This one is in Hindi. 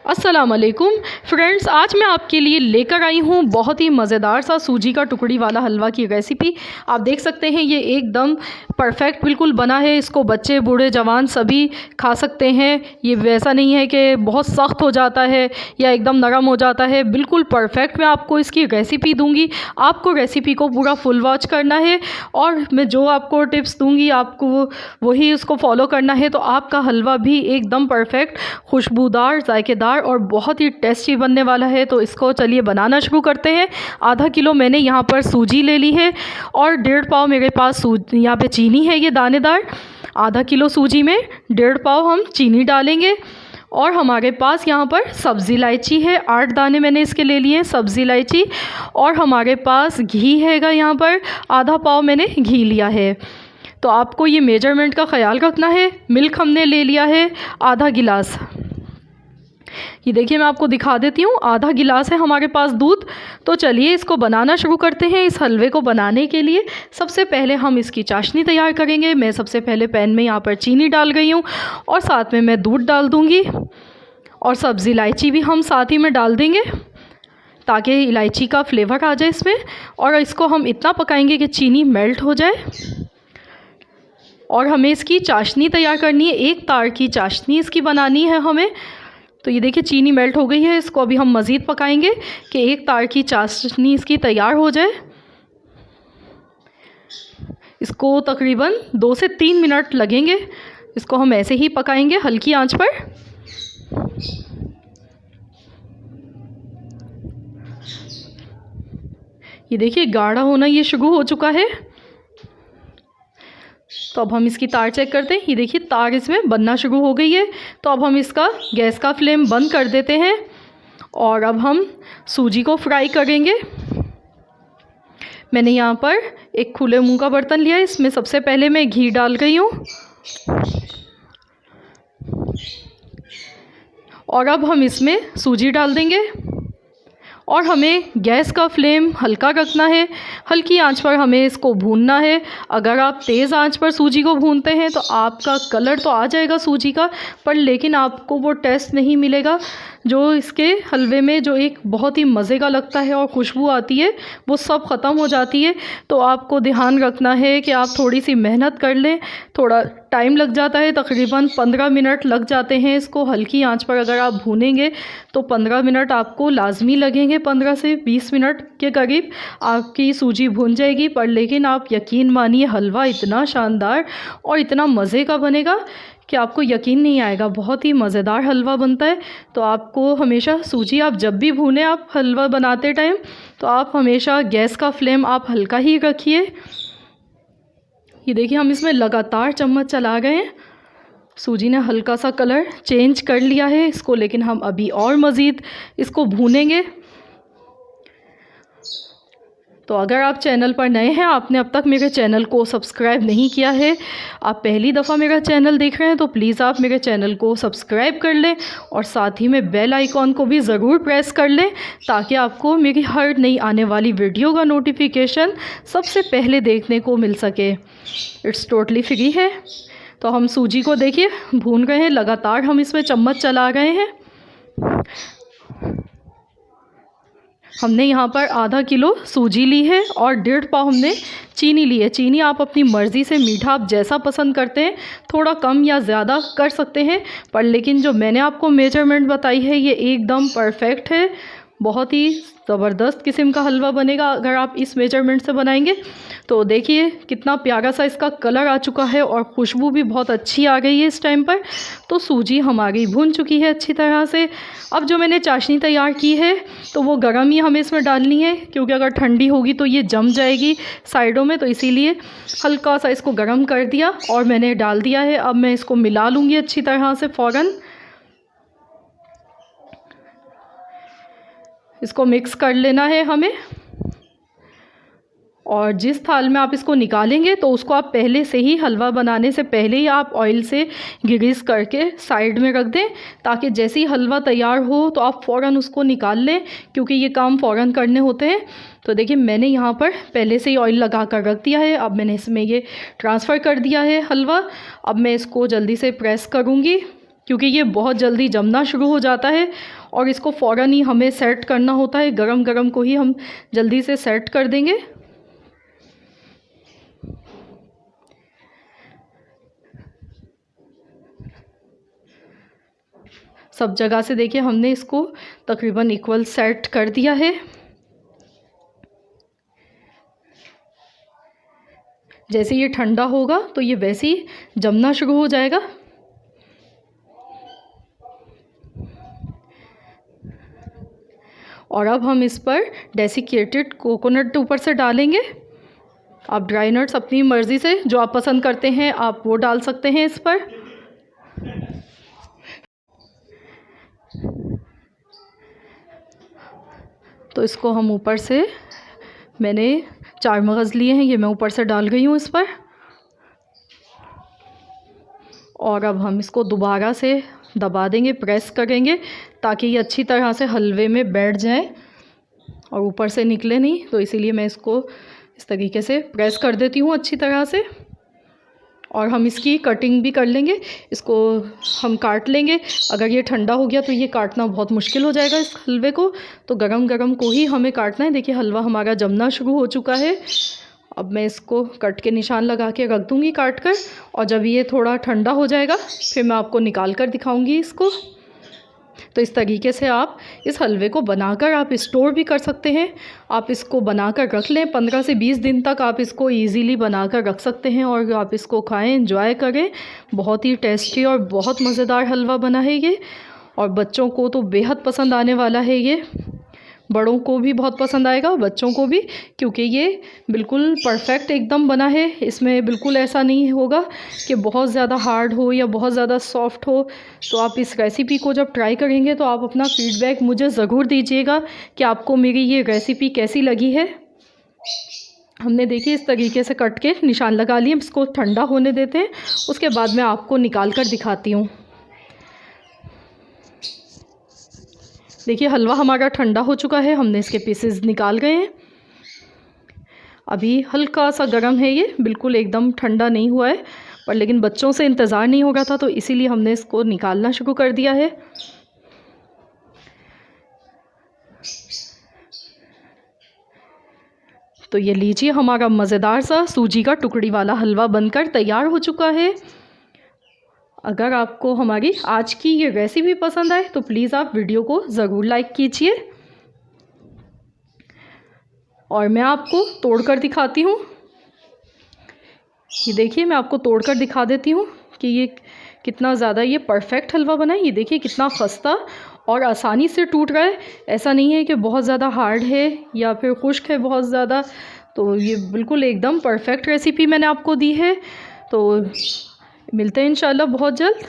अस्सलाम वालेकुम फ्रेंड्स, आज मैं आपके लिए लेकर आई हूँ बहुत ही मज़ेदार सा सूजी का टुकड़ी वाला हलवा की रेसिपी। आप देख सकते हैं ये एकदम परफेक्ट बिल्कुल बना है। इसको बच्चे बूढ़े जवान सभी खा सकते हैं। ये वैसा नहीं है कि बहुत सख्त हो जाता है या एकदम नरम हो जाता है, बिल्कुल परफेक्ट। मैं आपको इसकी रेसिपी दूँगी, आपको रेसिपी को पूरा फुल वॉच करना है और मैं जो आपको टिप्स दूँगी आपको वही उसको फॉलो करना है। तो आपका हलवा भी एकदम परफेक्ट, खुशबूदार, जायकेदार और बहुत ही टेस्टी बनने वाला है। तो इसको चलिए बनाना शुरू करते हैं। आधा किलो मैंने यहाँ पर सूजी ले ली है और 1.5 पाव मेरे पास यहाँ पे चीनी है, ये दानेदार। आधा किलो सूजी में 1.5 पाव हम चीनी डालेंगे। और हमारे पास यहाँ पर सब्ज़ी इलायची है, 8 दाने मैंने इसके ले लिए हैं सब्ज़ी इलायची। और हमारे पास घी हैगा, यहाँ पर आधा पाव मैंने घी लिया है। तो आपको ये मेजरमेंट का ख़याल रखना है। मिल्क हमने ले लिया है आधा गिलास। ये देखिए मैं आपको दिखा देती हूँ, आधा गिलास है हमारे पास दूध। तो चलिए इसको बनाना शुरू करते हैं। इस हलवे को बनाने के लिए सबसे पहले हम इसकी चाशनी तैयार करेंगे। मैं सबसे पहले पैन में यहाँ पर चीनी डाल गई हूँ और साथ में मैं दूध डाल दूँगी और सब्ज़ी इलायची भी हम साथ ही में डाल देंगे ताकि इलायची का फ्लेवर आ जाए इसमें। और इसको हम इतना पकाएंगे कि चीनी मेल्ट हो जाए। और हमें इसकी चाशनी तैयार करनी है, एक तार की चाशनी इसकी बनानी है हमें। तो ये देखिए चीनी मेल्ट हो गई है। इसको अभी हम मज़ीद पकाएंगे कि एक तार की चाशनी इसकी तैयार हो जाए। इसको तकरीबन 2 से 3 मिनट लगेंगे। इसको हम ऐसे ही पकाएंगे हल्की आंच पर। ये देखिए गाढ़ा होना ये शुरू हो चुका है। तो अब हम इसकी तार चेक करते हैं। ये देखिए तार इसमें बनना शुरू हो गई है। तो अब हम इसका गैस का फ्लेम बंद कर देते हैं और अब हम सूजी को फ्राई करेंगे। मैंने यहाँ पर एक खुले मुंह का बर्तन लिया है। इसमें सबसे पहले मैं घी डाल गई हूँ और अब हम इसमें सूजी डाल देंगे। और हमें गैस का फ्लेम हल्का रखना है, हल्की आंच पर हमें इसको भूनना है। अगर आप तेज़ आंच पर सूजी को भूनते हैं तो आपका कलर तो आ जाएगा सूजी का, पर लेकिन आपको वो टेस्ट नहीं मिलेगा जो इसके हलवे में जो एक बहुत ही मज़े का लगता है और खुशबू आती है, वो सब ख़त्म हो जाती है। तो आपको ध्यान रखना है कि आप थोड़ी सी मेहनत कर लें। थोड़ा टाइम लग जाता है, तकरीबन 15 मिनट लग जाते हैं इसको हल्की आंच पर अगर आप भूनेंगे तो 15 मिनट आपको लाजमी लगेंगे। 15 से 20 मिनट के करीब आपकी सूजी भून जाएगी। पर लेकिन आप यकीन मानिए हलवा इतना शानदार और इतना मज़े का बनेगा कि आपको यकीन नहीं आएगा। बहुत ही मज़ेदार हलवा बनता है। तो आपको हमेशा सूजी आप जब भी भूनें आप हलवा बनाते टाइम, तो आप हमेशा गैस का फ्लेम आप हल्का ही रखिए। ये देखिए हम इसमें लगातार चम्मच चला गए हैं। सूजी ने हल्का सा कलर चेंज कर लिया है इसको, लेकिन हम अभी और मज़ीद इसको भूनेंगे। तो अगर आप चैनल पर नए हैं, आपने अब तक मेरे चैनल को सब्सक्राइब नहीं किया है, आप पहली दफ़ा मेरा चैनल देख रहे हैं, तो प्लीज़ आप मेरे चैनल को सब्सक्राइब कर लें और साथ ही में बेल आइकॉन को भी ज़रूर प्रेस कर लें ताकि आपको मेरी हर नई आने वाली वीडियो का नोटिफिकेशन सबसे पहले देखने को मिल सके। इट्स टोटली फ्री है। तो हम सूजी को देखिए भून गए हैं, लगातार हम इसमें चम्मच चला गए हैं। हमने यहाँ पर आधा किलो सूजी ली है और 1.5 पाव हमने चीनी ली है। चीनी आप अपनी मर्ज़ी से, मीठा आप जैसा पसंद करते हैं थोड़ा कम या ज़्यादा कर सकते हैं, पर लेकिन जो मैंने आपको मेजरमेंट बताई है ये एकदम परफेक्ट है। बहुत ही ज़बरदस्त किस्म का हलवा बनेगा अगर आप इस मेजरमेंट से बनाएंगे। तो देखिए कितना प्यारा सा इसका कलर आ चुका है और खुशबू भी बहुत अच्छी आ गई है इस टाइम पर। तो सूजी हमारी भून चुकी है अच्छी तरह से। अब जो मैंने चाशनी तैयार की है तो वो गर्म ही हमें इसमें डालनी है, क्योंकि अगर ठंडी होगी तो ये जम जाएगी साइडों में। तो इसीलिए हल्का सा इसको गर्म कर दिया और मैंने डाल दिया है। अब मैं इसको मिला लूँगी अच्छी तरह से फ़ौरन। इसको मिक्स कर लेना है हमें। और जिस थाल में आप इसको निकालेंगे तो उसको आप पहले से ही, हलवा बनाने से पहले ही आप ऑयल से ग्रीस करके साइड में रख दें ताकि जैसे ही हलवा तैयार हो तो आप फ़ौरन उसको निकाल लें, क्योंकि ये काम फ़ौरन करने होते हैं। तो देखिए मैंने यहाँ पर पहले से ही ऑयल लगा कर रख दिया है। अब मैंने इसमें ये ट्रांसफ़र कर दिया है हलवा। अब मैं इसको जल्दी से प्रेस करूँगी क्योंकि ये बहुत जल्दी जमना शुरू हो जाता है और इसको फ़ौरन ही हमें सेट करना होता है। गरम गरम को ही हम जल्दी से सेट कर देंगे। सब जगह से देखिए हमने इसको तकरीबन इक्वल सेट कर दिया है। जैसे ये ठंडा होगा तो ये वैसे ही जमना शुरू हो जाएगा। और अब हम इस पर डेसिकेटेड कोकोनट ऊपर से डालेंगे। आप ड्राई नट्स अपनी मर्ज़ी से जो आप पसंद करते हैं आप वो डाल सकते हैं इस पर। तो इसको हम ऊपर से, मैंने 4 मगज़ लिए हैं, ये मैं ऊपर से डाल गई हूँ इस पर। और अब हम इसको दोबारा से दबा देंगे, प्रेस करेंगे ताकि ये अच्छी तरह से हलवे में बैठ जाए और ऊपर से निकले नहीं। तो इसीलिए मैं इसको इस तरीके से प्रेस कर देती हूँ अच्छी तरह से। और हम इसकी कटिंग भी कर लेंगे, इसको हम काट लेंगे। अगर ये ठंडा हो गया तो ये काटना बहुत मुश्किल हो जाएगा इस हलवे को, तो गरम गरम को ही हमें काटना है। देखिए हलवा हमारा जमना शुरू हो चुका है। अब मैं इसको कट के निशान लगा के रख दूँगी काट कर, और जब ये थोड़ा ठंडा हो जाएगा फिर मैं आपको निकाल कर दिखाऊँगी इसको। तो इस तरीके से आप इस हलवे को बनाकर आप स्टोर भी कर सकते हैं। आप इसको बनाकर रख लें, 15 से 20 दिन तक आप इसको इजीली बनाकर रख सकते हैं और आप इसको खाएं, एंजॉय करें। बहुत ही टेस्टी और बहुत मज़ेदार हलवा बना है ये, और बच्चों को तो बेहद पसंद आने वाला है ये। बड़ों को भी बहुत पसंद आएगा, बच्चों को भी, क्योंकि ये बिल्कुल परफेक्ट एकदम बना है। इसमें बिल्कुल ऐसा नहीं होगा कि बहुत ज़्यादा हार्ड हो या बहुत ज़्यादा सॉफ्ट हो। तो आप इस रेसिपी को जब ट्राई करेंगे तो आप अपना फ़ीडबैक मुझे ज़रूर दीजिएगा कि आपको मेरी ये रेसिपी कैसी लगी है। हमने देखिए इस तरीके से कट के निशान लगा लिए। इसको ठंडा होने देते हैं, उसके बाद मैं आपको निकाल कर दिखाती हूँ। देखिए हलवा हमारा ठंडा हो चुका है, हमने इसके पीसेस निकाल गए हैं। अभी हल्का सा गर्म है ये, बिल्कुल एकदम ठंडा नहीं हुआ है, पर लेकिन बच्चों से इंतज़ार नहीं हो रहा था तो इसीलिए हमने इसको निकालना शुरू कर दिया है। तो ये लीजिए हमारा मज़ेदार सा सूजी का टुकड़ी वाला हलवा बनकर तैयार हो चुका है। अगर आपको हमारी आज की ये रेसिपी पसंद आए तो प्लीज़ आप वीडियो को ज़रूर लाइक कीजिए। और मैं आपको तोड़कर दिखाती हूँ। ये देखिए मैं आपको तोड़कर दिखा देती हूँ कि ये कितना ज़्यादा ये परफेक्ट हलवा बना है। ये देखिए कितना खस्ता और आसानी से टूट रहा है। ऐसा नहीं है कि बहुत ज़्यादा हार्ड है या फिर खुश्क है बहुत ज़्यादा। तो ये बिल्कुल एकदम परफेक्ट रेसिपी मैंने आपको दी है। तो मिलते हैं इंशाल्लाह बहुत जल्द।